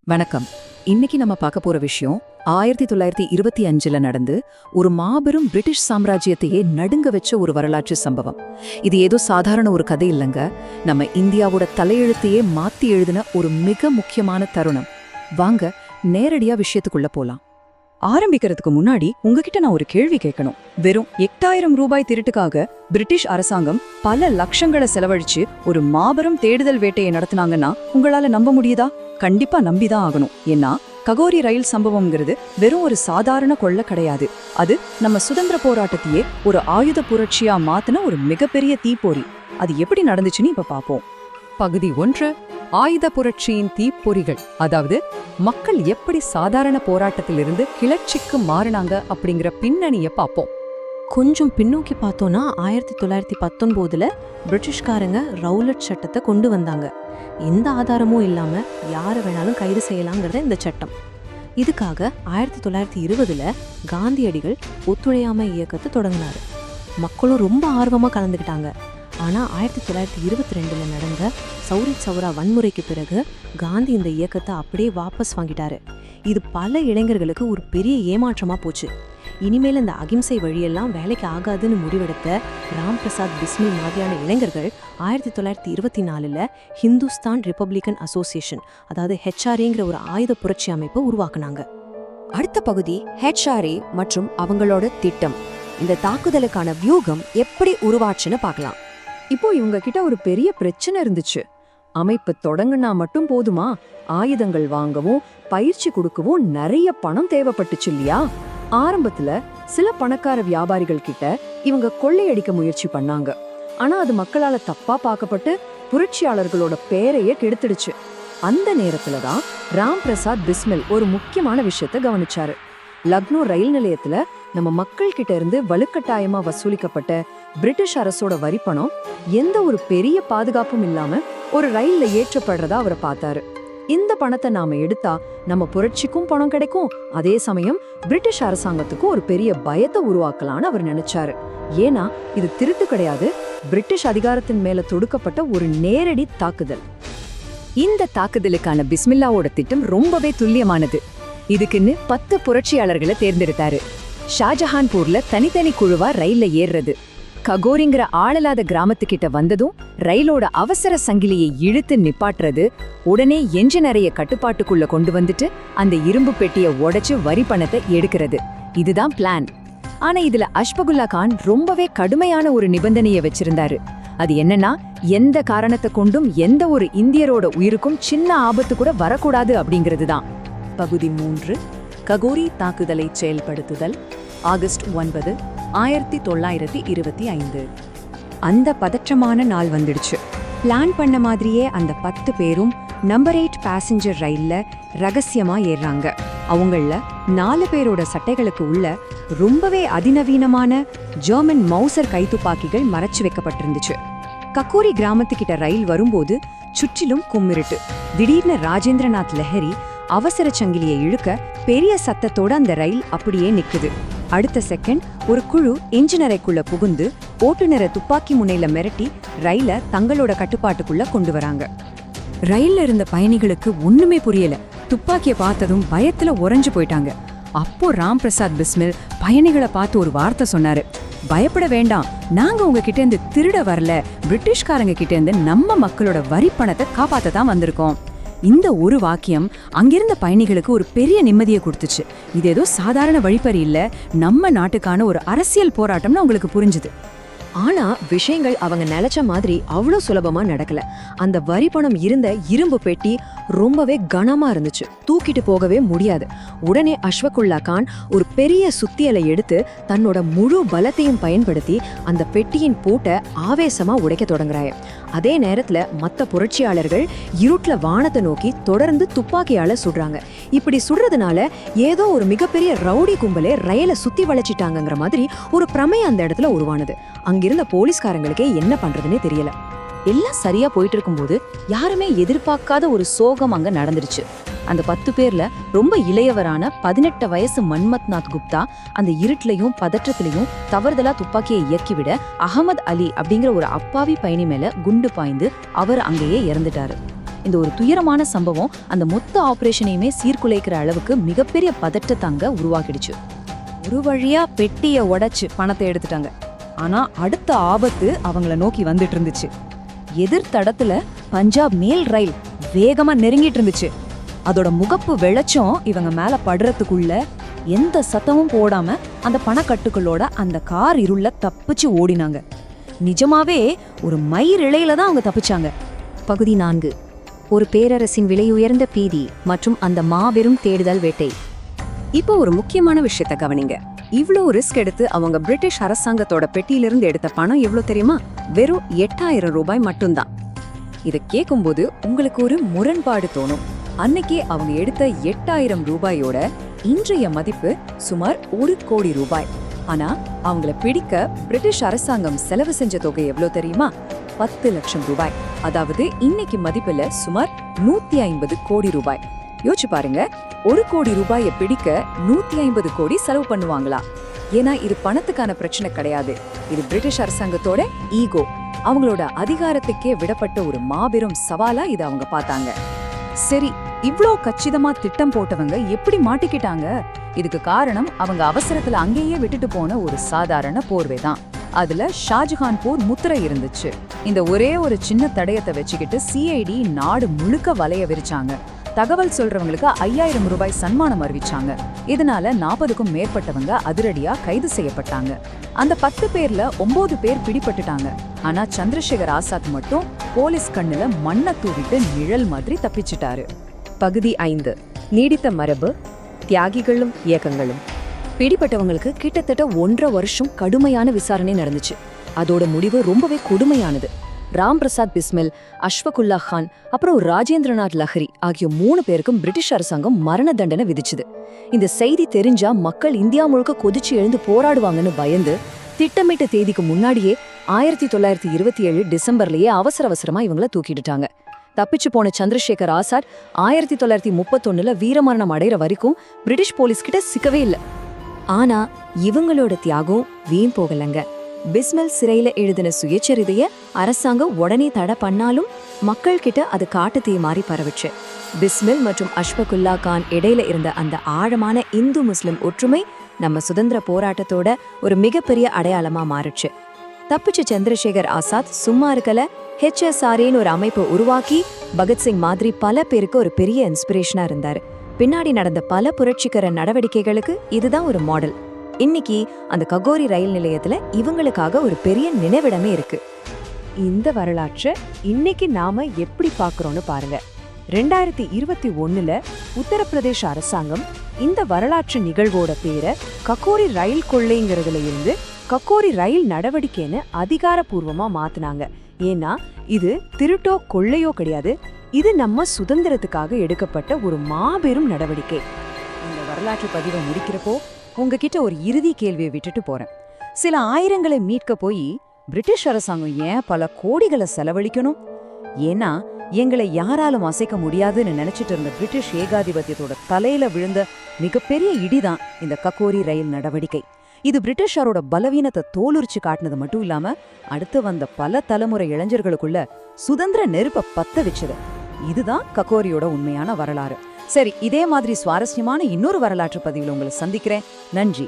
வணக்கம். இன்னைக்கு நம்ம பார்க்க போற விஷயம் 1925ல நடந்து ஒரு மாபெரும் பிரிட்டிஷ் சாம்ராஜ்யத்தையே நடுங்க வச்ச ஒரு வரலாற்று சம்பவம். இது ஏதோ சாதாரண ஒரு கதை இல்லைங்க. நம்ம இந்தியாவோட தலையெழுத்தையே மாத்தி எழுதின ஒரு மிக முக்கியமான தருணம். வாங்க நேரடியா விஷயத்துக்குள்ள போலாம். ஆரம்பிக்கிறதுக்கு முன்னாடி உங்ககிட்ட நான் ஒரு கேள்வி கேட்கணும். வெறும் 8000 ரூபாய் திருட்டுக்காக பிரிட்டிஷ் அரசாங்கம் பல லட்சங்களை செலவழிச்சு ஒரு மாபெரும் தேடுதல் வேட்டையை நடத்தினாங்கன்னா உங்களால நம்ப முடியுதா? கண்டிப்பா நம்பிதான் ஆகணும். ஏன்னா ககோரி ரயில் சம்பவம்ங்கிறது வெறும் ஒரு சாதாரண கொள்ள கிடையாது. அது நம்ம சுதந்திர போராட்டத்தையே ஒரு ஆயுத புரட்சியா மாத்தின ஒரு மிகப்பெரிய தீப்பொறி. அது எப்படி நடந்துச்சுன்னு இப்ப பாப்போம். பகுதி 1, ஆயுத புரட்சியின் தீப்பொறிகள். அதாவது மக்கள் எப்படி சாதாரண போராட்டத்திலிருந்து கிளர்ச்சிக்கு மாறினாங்க அப்படிங்கிற பின்னணியை பார்ப்போம். கொஞ்சம் பின்னோக்கி பார்த்தோன்னா 1919ல பிரிட்டிஷ்காரங்க ரவுலட் சட்டத்தை கொண்டு வந்தாங்க. எந்த ஆதாரமும் இல்லாம யாரை வேணாலும் கைது செய்யலாங்கிறத இந்த சட்டம். இதுக்காக 1920ல காந்தியடிகள் ஒத்துழையாமை இயக்கத்தை தொடங்கினாரு. மக்களும் ரொம்ப ஆர்வமா கலந்துக்கிட்டாங்க. ஆனா 1922ல நடந்த சௌரி சௌரா வன்முறைக்கு பிறகு காந்தி இந்த இயக்கத்தை அப்படியே வாபஸ் வாங்கிட்டாரு. இது பல இளைஞர்களுக்கு ஒரு பெரிய ஏமாற்றமா போச்சு. இனிமேல் இந்த அகிம்சை வழியெல்லாம் வேலைக்கு ஆகாதுன்னு முடிவெடுத்த ராம் பிரசாத் பிஸ்மில் மாதிரியான இளைஞர்கள் 1924ல ஹிந்துஸ்தான் ரிப்பப்ளிகன் அசோசியேஷன், அதாவது HRAங்கிற ஒரு ஆயுத புரட்சி அமைப்பை உருவாக்குனாங்க. அடுத்த பகுதி HRA மற்றும் அவங்களோட திட்டம். இந்த தாக்குதலுக்கான வியூகம் எப்படி உருவாச்சுன்னு பார்க்கலாம். இப்போ இவங்க கிட்ட ஒரு பெரிய பிரச்சனை இருந்துச்சு. அமைப்பு தொடங்குனா மட்டும் போதுமா? ஆயுதங்கள் வாங்கவும் பயிற்சி கொடுக்கவும் நிறைய பணம் தேவைப்பட்டுச்சு இல்லையா? ஆரம்பத்துல சில பணக்கார வியாபாரிகள் கிட்ட இவங்க கொள்ளையடிக்க முயற்சி பண்ணாங்க. ஆனா அது மக்களால தப்பா பார்க்கப்பட்டு புரட்சியாளர்களோட பேரையே கெடுத்துடுச்சு. அந்த நேரத்துலதான் ராம் பிரசாத் பிஸ்மில் ஒரு முக்கியமான விஷயத்த கவனிச்சாரு. லக்னோ ரயில் நிலையத்துல நம்ம மக்கள் கிட்ட இருந்து வலுக்கட்டாயமா வசூலிக்கப்பட்ட பிரிட்டிஷ் அரசோட வரிப்பணம் எந்த ஒரு பெரிய பாதுகாப்பும் இல்லாம ஒரு ரயில்ல ஏற்றப்படுறதா அவரை பார்த்தாரு. இந்த பணத்தை நாம எடுத்தா நம்ம புரட்சிக்கும் பணம் கிடைக்கும், அதே சமயம் பிரிட்டிஷ் அரசாங்கத்துக்கும் ஒரு பெரிய பயத்தை உருவாக்கலான்னு அவர் நினைச்சாரு. ஏன்னா இது திருட்டு கிடையாது, பிரிட்டிஷ் அதிகாரத்தின் மேல தொடுக்கப்பட்ட ஒரு நேரடி தாக்குதல். இந்த தாக்குதலுக்கான பிஸ்மில்லாவோட திட்டம் ரொம்பவே துல்லியமானது. இதுக்குன்னு 10 புரட்சியாளர்களை தேர்ந்தெடுத்தாரு. ஷாஜஹான்பூர்ல தனித்தனி குழுவா ரயில்ல ஏறுறது, ககோரிங்கிற ஆளில்லாத கிராமத்துக்கிட்ட வந்ததும் ரயிலோட அவசர சங்கிலியை இழுத்து நிப்பாட்டுறது, உடனே என்ஜினறைய கட்டுப்பாட்டுக்குள்ள கொண்டு வந்துட்டு அந்த இரும்பு பெட்டியை உடைச்சு வரி பணத்தை எடுக்கிறது. இதுதான் பிளான். ஆனா இதுல அஷ்பகுல்லா கான் ரொம்பவே கடுமையான ஒரு நிபந்தனையை வச்சிருந்தாரு. அது என்னன்னா, எந்த காரணத்தை கொண்டும் எந்த ஒரு இந்தியரோட உயிருக்கும் சின்ன ஆபத்து கூட வரக்கூடாது அப்படிங்கிறது தான். பகுதி 3, ககோரி தாக்குதலை செயல்படுத்துதல். ஆகஸ்ட் 9, 1925. அந்த பதற்றமான நாள் வந்துடுச்சு. பிளான் பண்ண மாதிரியே அந்த 10 பேரும் நம்பர் 8 பேசஞ்சர் ரயில்ல ரகசியமா ஏறாங்க. அவங்கள 4 பேரோட சட்டைகளுக்கு உள்ள ரொம்பவே அதிநவீனமான ஜெர்மன் மௌசர் கைத்துப்பாக்கிகள் மறைச்சு வைக்கப்பட்டிருந்துச்சு. கக்கோரி கிராமத்துக்கிட்ட ரயில் வரும்போது சுற்றிலும் கும்மிருட்டு. திடீர்னு ராஜேந்திரநாத் லஹரி அவசர சங்கிலியை இழுக்க பெரிய சத்தத்தோட அந்த ரயில் அப்படியே நிக்குது. அடுத்த செகண்ட் ஒரு குழு என்ஜினரைக்குள்ள புகுந்து ஓட்டுநரை துப்பாக்கி முனையில மிரட்டி ரயில தங்களோட கட்டுப்பாட்டுக்குள்ள கொண்டு வராங்க. ரயில்ல இருந்த பயணிகளுக்கு ஒண்ணுமே புரியல. துப்பாக்கிய பார்த்ததும் பயத்துல உறைஞ்சு போயிட்டாங்க. அப்போ ராம் பிரசாத் பிஸ்மில் பயணிகளை பார்த்து ஒரு வார்த்தை சொன்னாரு. பயப்பட வேண்டாம், நாங்க உங்ககிட்ட இருந்து திருட வரல, பிரிட்டிஷ்காரங்க கிட்ட இருந்து நம்ம மக்களோட வரி பணத்தை காப்பாத்த தான் வந்திருக்கோம். இந்த ஒரு வாக்கியம் அங்கிருந்த பயணிகளுக்கு ஒரு பெரிய நிம்மதியை கொடுத்துச்சு. இது ஏதோ சாதாரண வழிப்பறி இல்ல, நம்ம நாட்டுக்கான ஒரு அரசியல் போராட்டம்னு அவங்களுக்கு புரிஞ்சுது. ஆனா விஷயங்கள் அவங்க நினைச்ச மாதிரி அவ்வளோ சுலபமா நடக்கல. அந்த வரி பணம் இருந்த இரும்பு பெட்டி ரொம்பவே கனமா இருந்துச்சு, தூக்கிட்டு போகவே முடியாது. உடனே அஷ்வகுல்லா கான் ஒரு பெரிய சுத்தியலை எடுத்து தன்னோட முழு பலத்தையும் பயன்படுத்தி அந்த பெட்டியின் பூட்டை ஆவேசமா உடைக்க தொடங்குறாங்க. அதே நேரத்துல மத்த புரட்சியாளர்கள் இருட்டுல வானத்தை நோக்கி தொடர்ந்து துப்பாக்கியால சுடுறாங்க. இப்படி சுடுறதுனால ஏதோ ஒரு மிகப்பெரிய ரவுடி கும்பலே ரயிலை சுத்தி வளைச்சிட்டாங்கிற மாதிரி ஒரு பிரமையம் அந்த இடத்துல உருவானது. அங்கிருந்த போலீஸ்காரங்களுக்கே என்ன பண்றதுன்னே தெரியல. எல்லாம் சரியா போயிட்டு இருக்கும்போது யாருமே எதிர்பார்க்காத ஒரு சோகம் அங்க நடந்துருச்சு. அந்த 10 பேர்ல ரொம்ப இளையவரான 18 வயசு மன்மத்நாத் குப்தா அந்த இருட்டிலையும் பதற்றத்திலையும் தவறுதலா துப்பாக்கியை இயக்கிவிட அகமது அலி அப்படிங்கிற ஒரு அப்பாவி பயணி மேல குண்டு பாய்ந்து அவர் அங்கேயே இறந்துட்டாரு. இந்த ஒரு துயரமான சம்பவம் அந்த மொத்த ஆபரேஷனையுமே சீர்குலைக்கிற அளவுக்கு மிகப்பெரிய பதட்டத்தை அங்க உருவாக்கிடுச்சு. ஒரு வழியா பெட்டியை உடைச்சு பணத்தை எடுத்துட்டாங்க. ஆனா அடுத்த ஆபத்து அவங்கள நோக்கி வந்துட்டு இருந்துச்சு. எதிர் தடத்துல பஞ்சாப் மேல் ரயில் வேகமா நெருங்கிட்டு இருந்துச்சு. அதோட முகப்பு வெளிச்சம் இவங்க மேல படுறதுக்குள்ள எந்த சத்தமும் போடாம அந்த பணக்கட்டுகளோட அந்த கார் இருள தப்பிச்சு ஓடினாங்க. நிஜமாவே ஒரு மயிரிழையில தான் அவங்க தப்பிச்சாங்க. பகுதி 4. ஒரு பேரரசின் விலையுயர்ந்த பீதி மற்றும் அந்த மாபெரும் தேடுதல் வேட்டை. இப்போ ஒரு முக்கியமான விஷயத்த கவனிங்க. இவ்ளோ ரிஸ்க் எடுத்து அவங்க பிரிட்டிஷ் அரசாங்கத்தோட பெட்டியிலிருந்து எடுத்த பணம் எவ்வளோ தெரியுமா? வெறும் 8000 ரூபாய் மட்டும்தான். இதை கேட்கும்போது உங்களுக்கு ஒரு முரண்பாடு தோணும். அன்னைக்கே அவங்க எடுத்த 8000 ரூபாயோட இன்றைய மதிப்பு சுமார் 1 கோடி ரூபாய். ஆனா அவங்கள பிடிக்க பிரிட்டிஷ் அரசாங்கம் செலவு செஞ்ச தொகை எவ்வளோ தெரியுமா? 10 லட்சம் ரூபாய். அதாவது இன்னைக்கு மதிப்புல சுமார் 150 கோடி ரூபாய். யோசிச்சு பாருங்க, 1 கோடி ரூபாயை பிடிக்க 150 கோடி செலவு பண்ணுவாங்களா? ஏன்னா இது பணத்துக்கான பிரச்சனை கிடையாது. இது பிரிட்டிஷ் அரசாங்கத்தோட ஈகோ, அவங்களோட அதிகாரத்துக்கே விடப்பட்ட ஒரு மாபெரும் சவாலா இதை அவங்க பார்த்தாங்க. சரி, இவ்ளோ கச்சிதமா திட்டம் போட்டவங்க எப்படி மாட்டிக்கிட்டாங்க? இதுக்கு காரணம் அவங்க அவசரத்துல அங்கேயே விட்டுட்டு போன ஒரு சாதாரண போர்வை தான். அதுல ஷாஜஹான் போர் முத்திரை இருந்துச்சு. இந்த ஒரே ஒரு சின்ன தடயத்தை வச்சுக்கிட்டு சிஐடி நாடு முழுக்க வலைய விரிச்சாங்க. தகவல் சொல்றவங்களுக்கு 5000 ரூபாய் சன்மானம் அறிவிச்சாங்க. இதனால 40க்கும் மேற்பட்டவங்க அதிரடியா கைது செய்யப்பட்டாங்க. அந்த 10 பேர்ல 9 பேர் பிடிபட்டுட்டாங்க. ஆனா சந்திரசேகர் ஆசாத் மட்டும் போலீஸ் கண்ணுல மண்ணை தூவிட்டு நிழல் மாதிரி தப்பிச்சிட்டாரு. பகுதி 5. நீடித்த மரபு, தியாகிகளும் இயக்கங்களும். பிடிப்பட்டவங்களுக்கு கிட்டத்தட்ட 1.5 வருஷம் கடுமையான விசாரணை நடந்துச்சு. அதோட முடிவு ரொம்பவே கொடுமையானது. ராம் பிரசாத் பிஸ்மில், அஷ்வகுல்லா கான், அப்புறம் ராஜேந்திரநாத் லஹரி ஆகிய 3 பேருக்கும் பிரிட்டிஷ் அரசாங்கம் மரண தண்டனை விதிச்சுது. இந்த செய்தி தெரிஞ்சா மக்கள் இந்தியா முழுக்க கொதிச்சு எழுந்து போராடுவாங்கன்னு பயந்து திட்டமிட்ட தேதிக்கு முன்னாடியே 1927 டிசம்பர்லயே அவசரமா இவங்கள தூக்கிட்டுட்டாங்க. தப்பிச்சு போன சந்திரசேகர் ஆசாத் 1931 வீரமரணம் அடைகிற வரைக்கும் பிரிட்டிஷ் போலீஸ் கிட்ட சிக்கவே இல்லை. ஆனா இவங்களோட தியாகம் வீண் போகலங்க. பிஸ்மில் சிறையில எழுதின சுயச்சரிதைய அரசாங்கம் உடனே தடை பண்ணாலும் மக்கள் கிட்ட அது காட்டு தீ மாறி பரவிச்சு. பிஸ்மில் மற்றும் அஷ்வகுல்லா கான் இடையில இருந்த அந்த ஆழமான இந்து முஸ்லிம் ஒற்றுமை நம்ம சுதந்திர போராட்டத்தோட ஒரு மிகப்பெரிய அடையாளமா மாறுச்சு. தப்பிச்ச சந்திரசேகர் ஆசாத் சும்மா இருக்கல. HSRன்னு ஒரு அமைப்பை உருவாக்கி பகத்சிங் மாதிரி பல பேருக்கு ஒரு பெரிய இன்ஸ்பிரேஷனா இருந்தாரு. பின்னாடி நடந்த பல புரட்சிகர நடவடிக்கைகளுக்கு இதுதான் ஒரு மாடல். இன்னைக்கு அந்த ககோரி ரயில் நிலையத்துல இவங்களுக்காக ஒரு பெரிய நினைவிடமே இருக்கு. இந்த வரலாற்றை இன்னைக்கு நாம எப்படி பார்க்கறோம்னு பாருங்க. 2021ல உத்தரப்பிரதேச அரசாங்கம் இந்த வரலாற்று நிகழ்வோட பேரை ககோரி ரயில் கொள்ளைங்கிறதுல இருந்து ககோரி ரயில் நடவடிக்கைன்னு அதிகாரப்பூர்வமா மாத்துனாங்க. ஏன்னா இது திருட்டோ கொள்ளையோ கிடையாது, இது நம்ம சுதந்திரத்துக்காக எடுக்கப்பட்ட ஒரு மாபெரும் நடவடிக்கை. இந்த வரலாற்று பதிவை முடிக்கிறப்போ உங்ககிட்ட ஒரு இறுதி கேள்வியை விட்டுட்டு போறேன். சில ஆயிரங்களை மீட்க போய் பிரிட்டிஷ் அரசாங்கம் ஏன் பல கோடிகளை செலவழிக்கணும்? ஏன்னா எங்களை யாராலும் அசைக்க முடியாதுன்னு நினைச்சிட்டு இருந்த பிரிட்டிஷ் ஏகாதிபத்தியத்தோட தலையில விழுந்த மிகப்பெரிய இடிதான் இந்த ககோரி ரயில் நடவடிக்கை. இது பிரிட்டிஷாரோட பலவீனத்தை தோலுரிச்சு காட்டினது மட்டும் இல்லாம அடுத்து வந்த பல தலைமுறை இளைஞர்களுக்குள்ள சுதந்திர நெருப்பை பத்த வச்சது. இதுதான் ககோரியோட உண்மையான வரலாறு. சரி, இதே மாதிரி சுவாரஸ்யமான இன்னொரு வரலாற்று பதிவில் உங்களை சந்திக்கிறேன். நன்றி.